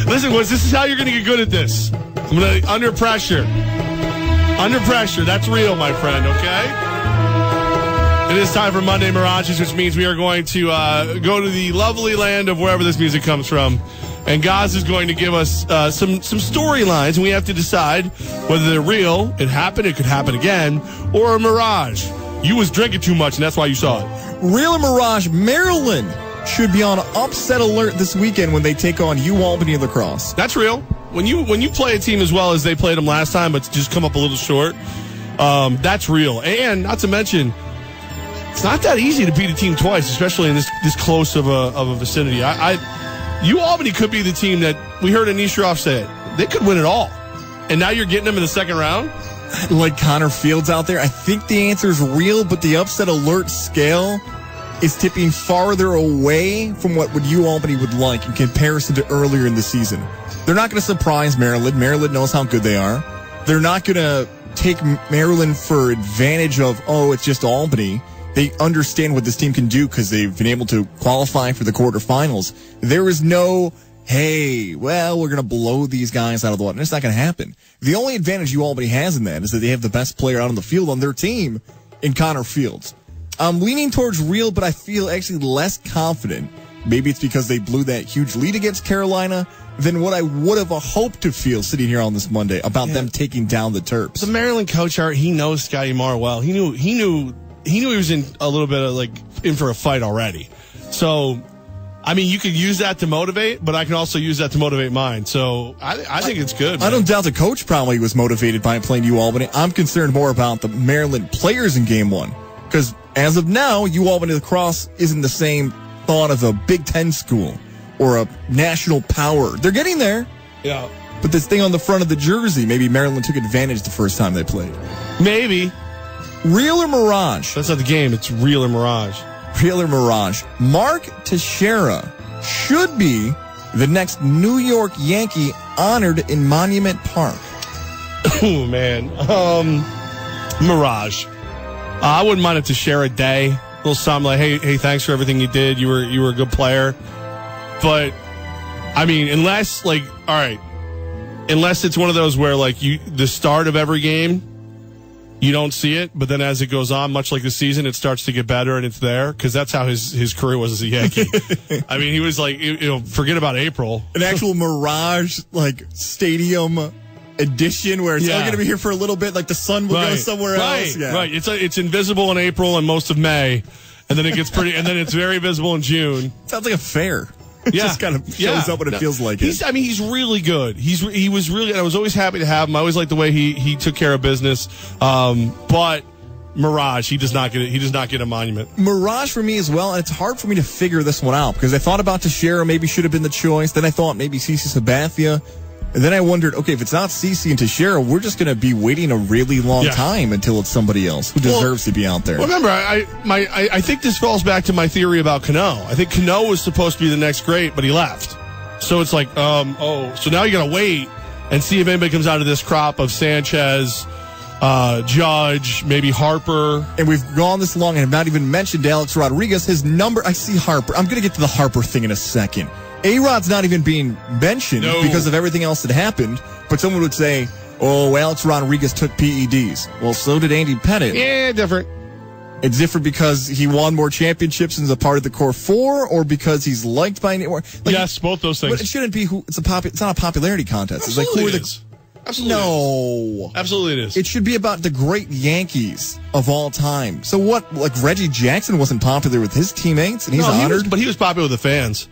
Listen, Woods, this is how you're going to get good at this. I'm going to under pressure. Under pressure. That's real, my friend, okay? It is time for Monday Mirages, which means we are going to go to the lovely land of wherever this music comes from. And Goz is going to give us some storylines, and we have to decide whether they're real, it happened, it could happen again, or a mirage. You was drinking too much, and that's why you saw it. Real or mirage, Maryland should be on upset alert this weekend when they take on Albany lacrosse. That's real. When you play a team as well as they played them last time, but just come up a little short, that's real. And not to mention, it's not that easy to beat a team twice, especially in this close of a vicinity. Albany could be the team that we heard Anisharov say it. They could win it all. And now you're getting them in the second round? Like Connor Fields out there, I think the answer is real, but the upset alert scale is tipping farther away from what Albany would like in comparison to earlier in the season. They're not going to surprise Maryland. Maryland knows how good they are. They're not going to take Maryland for advantage of, it's just Albany. They understand what this team can do because they've been able to qualify for the quarterfinals. There is no, we're going to blow these guys out of the water. It's not going to happen. The only advantage Albany has in that is that they have the best player out on the field on their team in Connor Fields. I'm leaning towards real, but I feel actually less confident. Maybe it's because they blew that huge lead against Carolina than what I would have hoped to feel sitting here on this Monday about them taking down the Terps. The Maryland coach, he knows Scotty Marr well. He knew he was in a little bit of in for a fight already. So, I mean, you could use that to motivate, but I can also use that to motivate mine. So I think it's good. Man. I don't doubt the coach probably was motivated by playing Albany. I'm concerned more about the Maryland players in game one. Because as of now, Albany lacrosse isn't the same thought of a Big Ten school or a national power. They're getting there. Yeah. But this thing on the front of the jersey, maybe Maryland took advantage the first time they played. Maybe. Real or mirage? That's not the game. It's real or mirage. Real or mirage? Mark Teixeira should be the next New York Yankee honored in Monument Park. Oh, man. Mirage. I wouldn't mind a Teixeira day. A little something like, hey, thanks for everything you did. You were a good player. But, I mean, unless it's one of those where, the start of every game, you don't see it, but then as it goes on, much like the season, it starts to get better and it's there, because that's how his career was as a Yankee. I mean, he was forget about April. An actual Mirage, stadium edition where it's only going to be here for a little bit, the sun will go somewhere else. Yeah. Right. It's invisible in April and most of May, and then it gets and then it's very visible in June. Sounds like a fair. It just kind of shows up what it feels like. He's really good. He was really, and I was always happy to have him. I always liked the way he took care of business. But Mirage, he does not get a monument. Mirage for me as well, and it's hard for me to figure this one out because I thought about Teixeira maybe should have been the choice. Then I thought maybe CeCe Sabathia. And then I wondered, okay, if it's not CeCe and Teixeira, we're just going to be waiting a really long time until it's somebody else who deserves to be out there. Well, remember, I think this falls back to my theory about Cano. I think Cano was supposed to be the next great, but he left. So it's so now you got to wait and see if anybody comes out of this crop of Sanchez, Judge, maybe Harper. And we've gone this long and have not even mentioned Alex Rodriguez. His number, I see Harper. I'm going to get to the Harper thing in a second. A-Rod's not even being mentioned because of everything else that happened. But someone would say, Alex Rodriguez took PEDs. Well, so did Andy Pettit. Yeah, different. It's different because he won more championships and is a part of the core four, or because he's liked by anyone. Yes, both those things. But it shouldn't be it's not a popularity contest. Absolutely it is. Absolutely. No. Absolutely it is. It should be about the great Yankees of all time. So what, Reggie Jackson wasn't popular with his teammates and he's honored? But he was popular with the fans.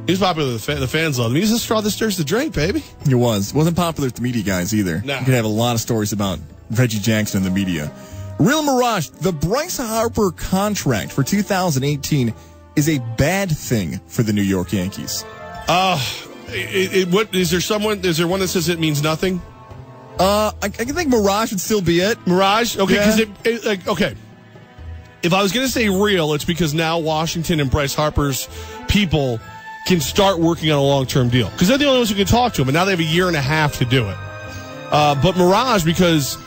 He was popular with the fans loved him. He was a straw that stirs the drink, baby. He was. Wasn't popular with the media guys either. No. You could have a lot of stories about Reggie Jackson in the media. Real Mirage, the Bryce Harper contract for 2018 is a bad thing for the New York Yankees. What is there? Is there one that says it means nothing? I think Mirage would still be it. Mirage, okay, because okay. If I was going to say real, it's because now Washington and Bryce Harper's people can start working on a long-term deal because they're the only ones who can talk to him, and now they have a year and a half to do it. But Mirage, because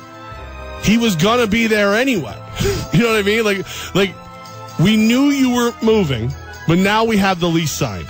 he was gonna be there anyway. You know what I mean? Like we knew you were moving, but now we have the lease signed.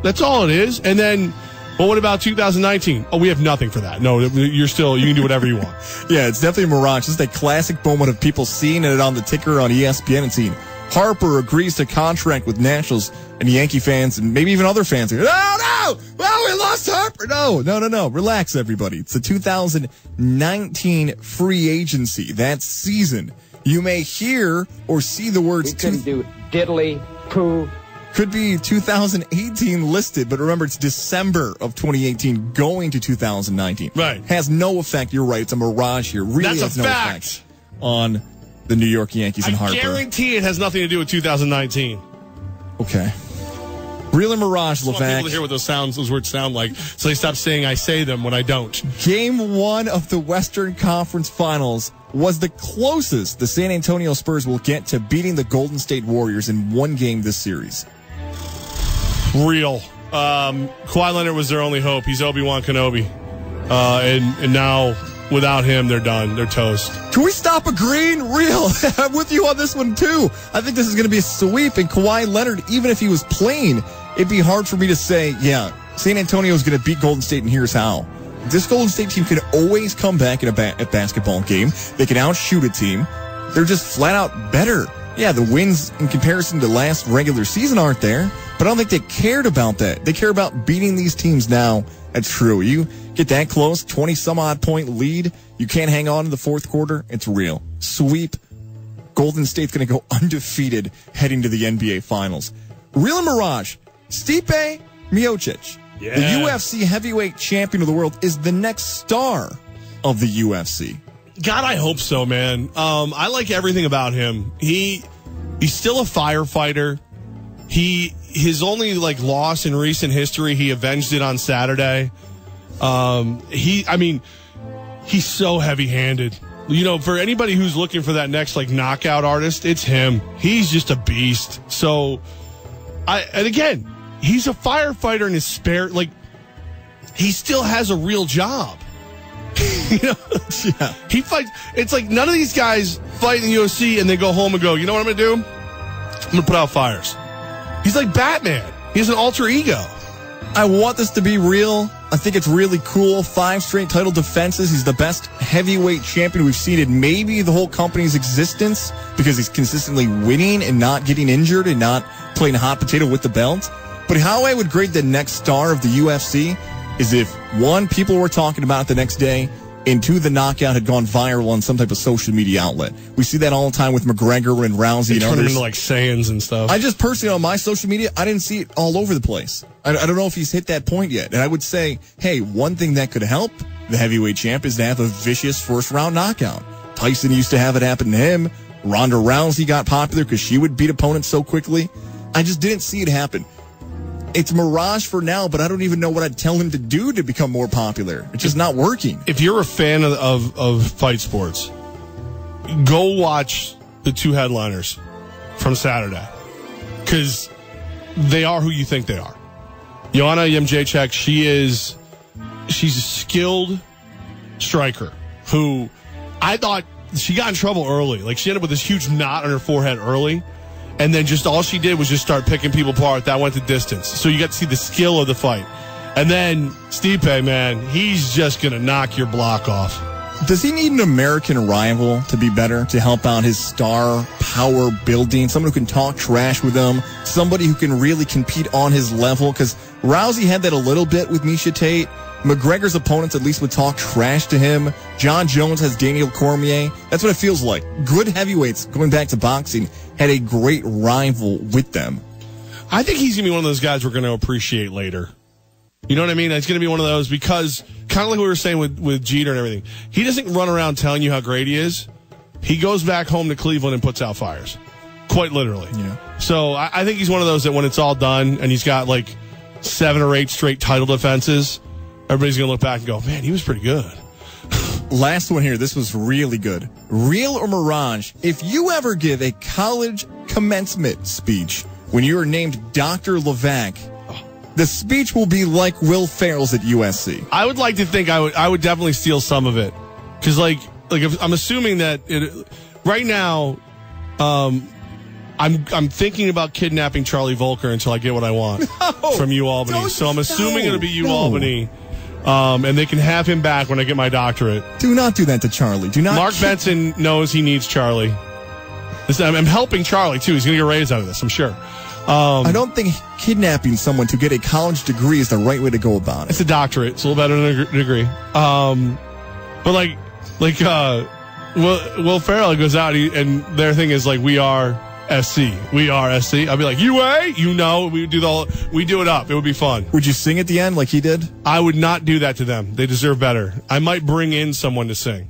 That's all it is. And then, well, what about 2019? Oh, we have nothing for that. No, you can do whatever you want. Yeah, it's definitely a Mirage. This is a classic moment of people seeing it on the ticker on ESPN and seeing Harper agrees to contract with Nationals, and Yankee fans and maybe even other fans are, no! Well, we lost Harper. No. Relax, everybody. It's the 2019 free agency. That season. You may hear or see the words... We couldn't do diddly, poo. Could be 2018 listed, but remember, it's December of 2018 going to 2019. Right. Has no effect. You're right. It's a Mirage here. Really has no effect on the New York Yankees and Harper. I guarantee it has nothing to do with 2019. Okay. Real and Mirage, Levack. I want people to hear what those words sound like, so they stop saying I say them when I don't. Game 1 of the Western Conference Finals was the closest the San Antonio Spurs will get to beating the Golden State Warriors in one game this series. Real. Kawhi Leonard was their only hope. He's Obi-Wan Kenobi. And now, without him, they're done. They're toast. Can we stop agreeing? Real. I'm with you on this one, too. I think this is going to be a sweep, and Kawhi Leonard, even if he was playing, it'd be hard for me to say, yeah, San Antonio is going to beat Golden State, and here's how. This Golden State team can always come back in a basketball game. They can outshoot a team. They're just flat out better. Yeah, the wins in comparison to last regular season aren't there, but I don't think they cared about that. They care about beating these teams now. That's true. You get that close, 20-some-odd point lead, you can't hang on in the fourth quarter, it's real. Sweep. Golden State's going to go undefeated heading to the NBA Finals. Real and Mirage, Stipe Miocic, the UFC heavyweight champion of the world, is the next star of the UFC. God, I hope so, man. I like everything about him. He's still a firefighter. His only loss in recent history, he avenged it on Saturday. He's so heavy-handed. You know, for anybody who's looking for that next knockout artist, it's him. He's just a beast. So, and again, he's a firefighter in his spare. He still has a real job. You know, yeah. He fights. It's like none of these guys fight in the UFC and they go home and go, you know what I'm going to do? I'm going to put out fires. He's like Batman. He has an alter ego. I want this to be real. I think it's really cool. 5 straight title defenses. He's the best heavyweight champion we've seen in maybe the whole company's existence because he's consistently winning and not getting injured and not playing hot potato with the belt. But how I would grade the next star of the UFC is if, 1, people were talking about it the next day, and 2, the knockout had gone viral on some type of social media outlet. We see that all the time with McGregor and Rousey and others. Turn them into Saiyans and stuff. I just personally, on my social media, I didn't see it all over the place. I don't know if he's hit that point yet. And I would say, hey, one thing that could help the heavyweight champ is to have a vicious first-round knockout. Tyson used to have it happen to him. Ronda Rousey got popular because she would beat opponents so quickly. I just didn't see it happen. It's Mirage for now, but I don't even know what I'd tell him to do to become more popular. It's just not working. If you're a fan of fight sports, go watch the 2 headliners from Saturday. Because they are who you think they are. Joanna Jędrzejczyk, she's a skilled striker who I thought she got in trouble early. She ended up with this huge knot on her forehead early. And then just all she did was just start picking people apart. That went the distance. So you got to see the skill of the fight. And then Stipe, man, he's just going to knock your block off. Does he need an American rival to be better, to help out his star power building? Someone who can talk trash with him? Somebody who can really compete on his level? Because Rousey had that a little bit with Miesha Tate. McGregor's opponents at least would talk trash to him. John Jones has Daniel Cormier. That's what it feels like. Good heavyweights, going back to boxing, had a great rival with them. I think he's going to be one of those guys we're going to appreciate later. You know what I mean? It's going to be one of those because, kind of like we were saying with Jeter and everything, he doesn't run around telling you how great he is. He goes back home to Cleveland and puts out fires. Quite literally. Yeah. So I think he's one of those that when it's all done and he's got 7 or 8 straight title defenses, everybody's going to look back and go, man, he was pretty good. Last one here. This was really good. Real or Mirage, if you ever give a college commencement speech when you are named Dr. Levack, the speech will be like Will Ferrell's at USC. I would like to think I would definitely steal some of it. Because, if I'm assuming that right now, I I'm thinking about kidnapping Charlie Volcker until I get what I want from UAlbany. So I'm assuming it'll be UAlbany. And they can have him back when I get my doctorate. Do not do that to Charlie. Do not. Mark Benson knows he needs Charlie. I'm helping Charlie, too. He's going to get a raise out of this, I'm sure. I don't think kidnapping someone to get a college degree is the right way to go about it. It's a doctorate. It's a little better than a degree. But Will Ferrell goes out and their thing is like, we are SC. We are SC. I'll be like, UA? We do it up. It would be fun. Would you sing at the end like he did? I would not do that to them. They deserve better. I might bring in someone to sing.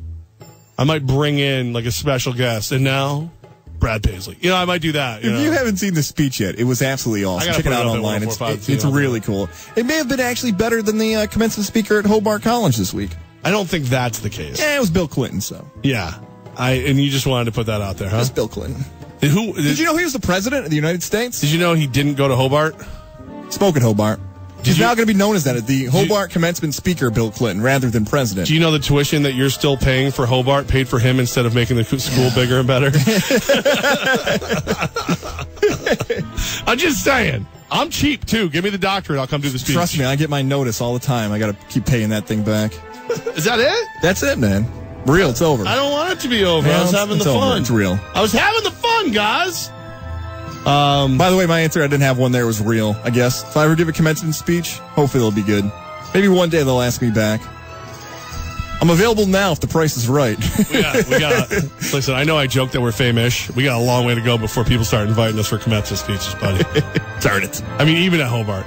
I might bring in like a special guest. And now, Brad Paisley. I might do that. If you haven't seen the speech yet, it was absolutely awesome. Check it out online. It's really cool. It may have been actually better than the commencement speaker at Hobart College this week. I don't think that's the case. Yeah, it was Bill Clinton, so. Yeah. And you just wanted to put that out there, huh? It was Bill Clinton. Did you know he was the president of the United States? Did you know he didn't go to Hobart? Spoke at Hobart. He's now going to be known as that, the Hobart commencement speaker, Bill Clinton, rather than president. Do you know the tuition that you're still paying for Hobart paid for him instead of making the school bigger and better? I'm just saying. I'm cheap, too. Give me the doctorate. I'll come do the speech. Trust me, I get my notice all the time. I got to keep paying that thing back. Is that it? That's it, man. Real, it's over. I don't want it to be over. I was having the fun. It's real. I was having the fun, guys. By the way, my answer, I didn't have one there, was real, I guess. If I ever give a commencement speech, hopefully it'll be good. Maybe one day they'll ask me back. I'm available now if the price is right. we got. Listen, I know I joke that we're famish. We got a long way to go before people start inviting us for commencement speeches, buddy. Darn it. I mean, even at Hobart.